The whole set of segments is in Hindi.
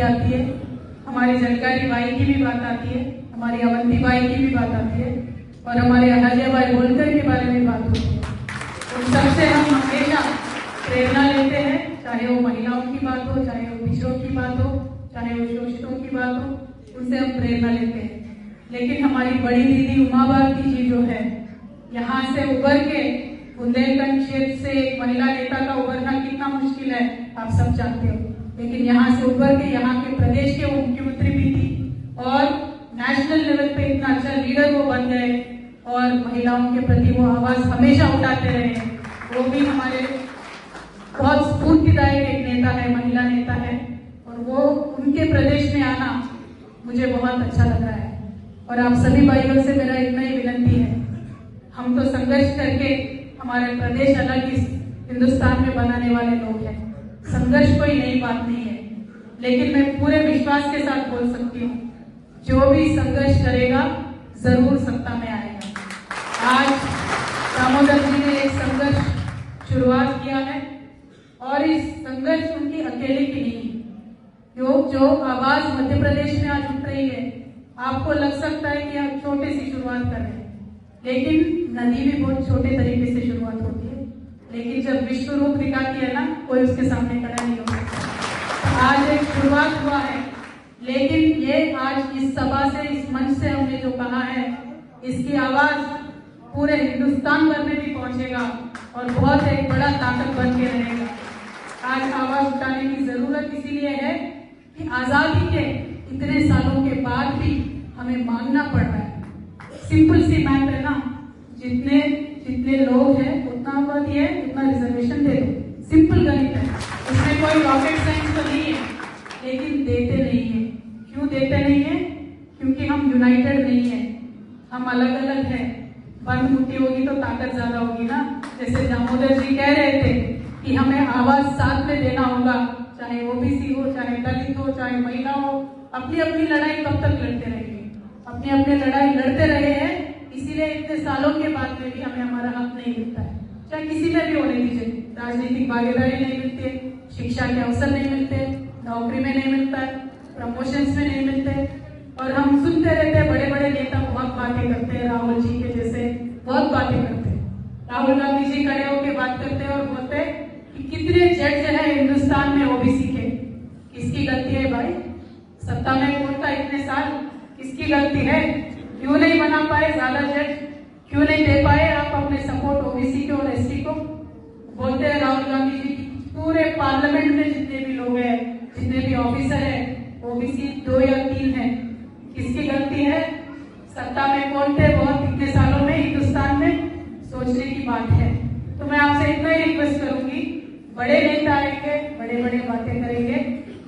आती है, हमारी जानकारी बाई की भी बात आती है, हमारी अवंती बाई की भी बात आती है और हमारे अहल्या बाई होलकर के बारे में बात होती है। उन सबसे हम हमेशा प्रेरणा लेते हैं, चाहे वो महिलाओं की बात हो, चाहे वो पिछड़ों की बात हो, चाहे वो शोषितों की बात हो, उनसे हम प्रेरणा लेते हैं। लेकिन हमारी बड़ी दीदी उमा भारती जी जो है, यहाँ से उभर के बुंदेलखंड क्षेत्र से एक महिला नेता का उभरना कितना मुश्किल है आप सब जानते हो, लेकिन यहाँ से उभर के यहाँ के प्रदेश के वो मुख्यमंत्री भी थी और नेशनल लेवल पे इतना अच्छा लीडर वो बन गए और महिलाओं के प्रति वो आवाज हमेशा उठाते रहे। वो भी हमारे बहुत स्फूर्तिदायक एक नेता है, महिला नेता है और वो उनके प्रदेश में आना मुझे बहुत अच्छा लग रहा है। और आप सभी भाइयों से मेरा इतना ही विनती है, हम तो संघर्ष करके हमारे प्रदेश अलग इस हिंदुस्तान में बनाने वाले लोग हैं। संघर्ष कोई नई बात नहीं है, लेकिन मैं पूरे विश्वास के साथ बोल सकती हूँ, जो भी संघर्ष करेगा जरूर सत्ता में आएगा। आज दामोदर जी ने एक संघर्ष शुरुआत किया है और इस संघर्ष उनकी अकेले की नहीं, जो आवाज मध्य प्रदेश में आज उठ रही है। आपको लग सकता है कि आप छोटे सी शुरुआत कर रहे हैं, लेकिन नदी भी बहुत छोटे तरीके से शुरुआत होती है, लेकिन जब विश्व रूप दिखाती है ना, कोई उसके सामने खड़ा नहीं हो सकता। आज एक शुरुआत हुआ है, लेकिन ये आज इस सभा से, इस मंच से हमने जो कहा है, इसकी आवाज पूरे हिंदुस्तान भर में भी पहुंचेगा और बहुत एक बड़ा ताकत बन के रहेगा। आज आवाज उठाने की जरूरत इसीलिए है कि आजादी के इतने सालों के बाद भी हमें मांगना पड़ रहा है। सिंपल सी बात है ना, जितने लोग हैं उतना मत है, उतना रिजर्वेशन दे दो। सिंपल गणित है, इसमें कोई रॉकेट साइंस तो नहीं है, लेकिन देते नहीं है। क्यों देते नहीं है? क्योंकि हम यूनाइटेड नहीं है, हम अलग अलग हैं। बंद मुट्ठी होगी तो ताकत ज्यादा होगी ना। जैसे दामोदर जी कह रहे थे कि हमें आवाज साथ में देना होगा, चाहे ओबीसी हो, चाहे दलित हो, चाहे महिला हो। अपनी अपनी लड़ाई कब तक लड़ते रहेंगे? अपनी अपनी लड़ाई लड़ते रहे हैं, इसीलिए इतने सालों के बाद में भी हमें हमारा हक नहीं मिलता है। चाहे किसी में भी होने दीजिए, राजनीतिक भागीदारी नहीं मिलती है, शिक्षा के अवसर नहीं मिलते, नौकरी में नहीं मिलता है, प्रमोशंस में नहीं मिलते। और हम सुनते रहते हैं, बड़े बड़े नेता बहुत बातें करते हैं, राहुल जी के जैसे बहुत बातें करते हैं। राहुल गांधी जी खड़े होकर बात करते हैं और बोलते हैं कि कितने जज है हिंदुस्तान में ओबीसी के। किसकी गलती है भाई? सत्ता में कौन था इतने साल? किसकी गलती है? क्यों नहीं बना पाए ज्यादा जज? क्यों नहीं दे पाए आप अपने सपोर्ट ओबीसी को और एसटी को? बोलते हैं राहुल गांधी जी पूरे पार्लियामेंट में जितने भी लोग हैं, जितने भी ऑफिसर है, ओबीसी 2 या 3 है। किसकी गलती है? सत्ता में कौन थे बहुत इतने सालों में हिंदुस्तान में? सोचने की बात है। तो मैं आपसे इतना ही रिक्वेस्ट करूंगी, बड़े नेता आएंगे, बड़े बड़े बातें करेंगे,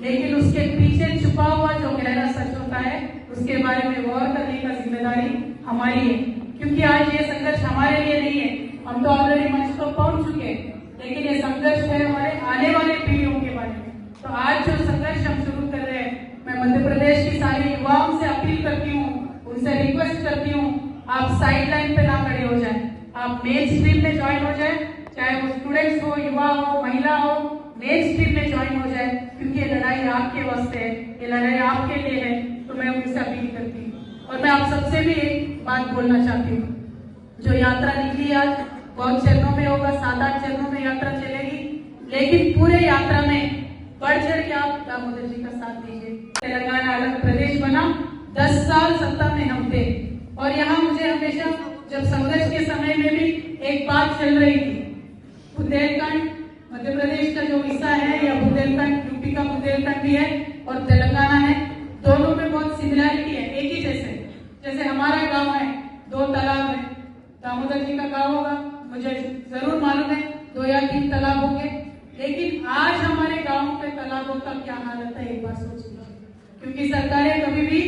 लेकिन उसके पीछे छुपा हुआ जो गहरा सच होता है, उसके बारे में गौर करने का जिम्मेदारी हमारी है। क्योंकि आज ये संघर्ष हमारे लिए नहीं है, हम तो ऑलरेडी मंच पर पहुंच चुके हैं, लेकिन ये संघर्ष है हमारे आने वाले पीढ़ियों के बारे में। तो आज जो संघर्ष हम शुरू कर रहे हैं, मैं मध्य प्रदेश की सारी युवाओं से अपील करती हूँ, उनसे रिक्वेस्ट करती हूँ, आप साइड लाइन पे ना खड़े हो जाए, आप मेन स्ट्रीम में ज्वाइन हो जाए, चाहे वो स्टूडेंट्स हो, युवा हो, महिला हो, मेन स्ट्रीम में ज्वाइन हो जाए, क्योंकि ये लड़ाई आपके वास्ते है, ये लड़ाई आपके लिए है। तो मैं उनसे अपील करती हूँ। और मैं आप सबसे भी एक बात बोलना चाहती हूँ, जो यात्रा निकली आज बहुत चरणों में होगा, 7-8 चरणों में यात्रा चलेगी, लेकिन पूरे यात्रा में बढ़ चढ़ के आप दामोदर जी का साथ दीजिए। तेलंगाना अलग प्रदेश बना, 10 साल सत्ता में हम थे और यहाँ मुझे हमेशा जब संघर्ष के समय में भी एक बात चल रही थी, बुंदेलखंड मध्य प्रदेश का जो हिस्सा है या बुंदेलखंड यूपी का बुंदेलखंड भी है और तेलंगाना है, दोनों में बहुत सिमिलरिटी है, एक ही जैसे हमारा गांव है, 2 तालाब है। दामोदर जी का गांव होगा, मुझे जरूर मालूम है 2 या 3 तालाब होंगे, लेकिन आज हमारे गांव पे तालाबों का क्या हालत है एक बार सोच लीजिए, क्योंकि सरकारें कभी भी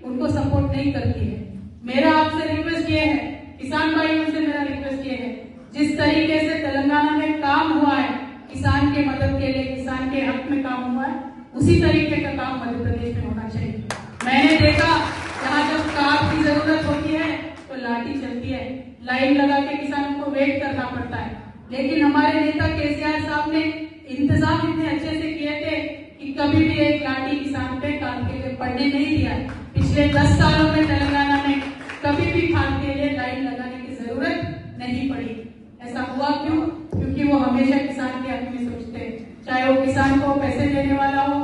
उनको सपोर्ट नहीं करती है। मेरा आपसे रिक्वेस्ट ये है, किसान भाइयों से मेरा रिक्वेस्ट ये है, जिस तरीके से तेलंगाना में काम हुआ है किसान के मदद के लिए, किसान के हक में काम हुआ है, उसी तरीके का काम मध्य प्रदेश में होना चाहिए। मैंने देखा जहाँ जब कार की जरूरत होती है तो लाठी चलती है, लाइन लगा के किसानों को वेट करना पड़ता है, लेकिन हमारे नेता केसीआर साहब ने इंतजाम इतने अच्छे से किए थे कि कि कभी भी एक लाठी किसान पे खाद के लिए पड़ने नहीं दिया है। पिछले 10 सालों में तेलंगाना में कभी भी खाद के लिए लाइन लगाने की जरूरत नहीं पड़ी। ऐसा हुआ क्यों? क्योंकि वो हमेशा किसान के हक में सोचते हैं, चाहे वो किसान को पैसे देने वाला हो,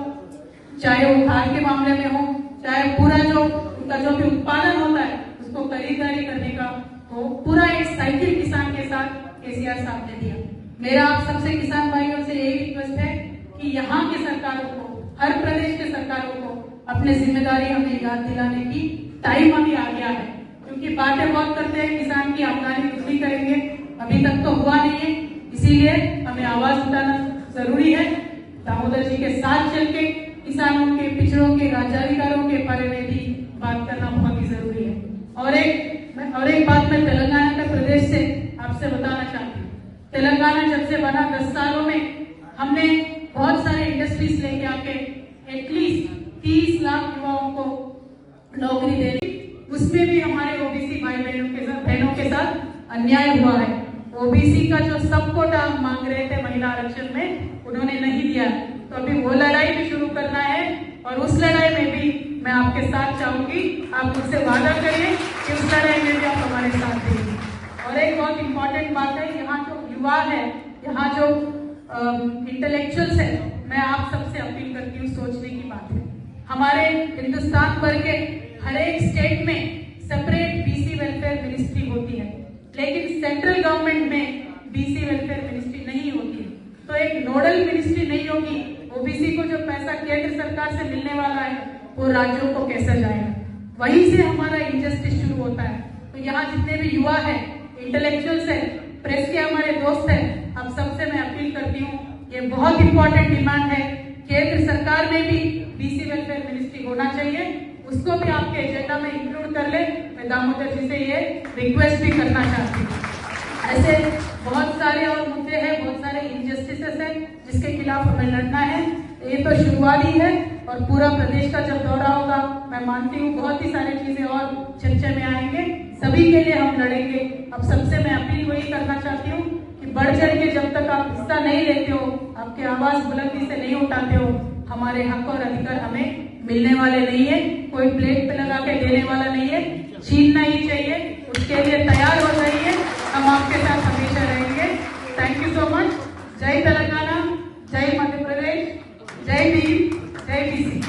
चाहे वो खाद के मामले में हो, चाहे पूरा जो उनका जो भी उत्पादन होता है उसको खरीदारी करने का, तो पूरा एक साइकिल किसान के साथ केसीआर साहब ने दिया। मेरा आप सबसे किसान भाइयों से यही रिक्वेस्ट है कि यहाँ की सरकारों को, हर प्रदेश के सरकारों को अपनी जिम्मेदारी हमें याद दिलाने की टाइम अभी आ गया है। क्योंकि बातें बहुत करते हैं, किसान की आमदनी दुगनी करेंगे, अभी तक तो हुआ नहीं है। इसीलिए हमें आवाज उठाना जरूरी है। दामोदर जी के साथ चल के किसानों के, पिछड़ों के, राज्याधिकारों के बारे में भी बात करना बहुत ही जरूरी है। और एक बात मैं तेलंगाना के प्रदेश से आपसे बताना चाहती हूँ। तेलंगाना जब से बना 10 सालों में हमने बहुत सारे इंडस्ट्रीज लेके आके एटलीस्ट 30 लाख युवाओं को नौकरी दे दी। उसमें भी हमारे ओबीसी भाई बहनों के साथ अन्याय हुआ है। ओबीसी का जो सब कोटा मांग रहे थे महिला आरक्षण में, उन्होंने नहीं दिया। तो अभी वो लड़ाई भी शुरू करना है और उस लड़ाई में भी मैं आपके साथ चाहूंगी। आप मुझसे वादा करिए कि उस लड़ाई में भी आप हमारे साथ देंगे। और एक बहुत इंपॉर्टेंट बात है, यहाँ जो युवा है, यहाँ जो इंटेलेक्चुअल्स है, मैं आप सबसे अपील करती हूँ, सोचने की बात है। हमारे हिंदुस्तान भर के हर एक स्टेट में सेपरेट बीसी वेलफेयर मिनिस्ट्री होती है, लेकिन सेंट्रल गवर्नमेंट में बीसी वेलफेयर मिनिस्ट्री नहीं होती। तो एक नोडल मिनिस्ट्री नहीं होगी, ओबीसी को जो पैसा केंद्र सरकार से मिलने वाला है वो राज्यों को कैसे जाएगा? वहीं से हमारा इनजस्टिस शुरू होता है। तो यहाँ जितने भी युवा है, इंटेलेक्चुअल्स है, प्रेस के हमारे दोस्त है, आप सबसे मैं अपील करती हूँ, ये बहुत इंपॉर्टेंट डिमांड है। केंद्र सरकार में भी बीसी वेलफेयर मिनिस्ट्री होना चाहिए, उसको भी आपके एजेंडा में इंक्लूड कर ले। मैं दामोदर जी से ये रिक्वेस्ट भी करना चाहती हूँ। ऐसे बहुत सारे और मुद्दे हैं, बहुत सारे इनजस्टिसेस हैं जिसके खिलाफ हमें लड़ना है। ये तो शुरुआत ही है और पूरा प्रदेश का जब दौरा होगा, मैं मानती हूँ बहुत ही सारी चीजें और चर्चा में आएंगे। सभी के लिए हम लड़ेंगे। अब सबसे मैं अपील वही करना चाहती हूँ कि बढ़ चढ़ के जब तक आप हिस्सा नहीं लेते हो, आपकी आवाज बुलंदी से नहीं उठाते हो, हमारे हक और अधिकार हमें मिलने वाले नहीं है। कोई प्लेट पे लगा के देने वाला नहीं है, छीनना ही चाहिए। उसके लिए तैयार हो जाइए, हम आपके साथ हमेशा रहेंगे। Thank you so much. जय तेलंगाना, जय मध्य प्रदेश, जय भीम, जय बीसी।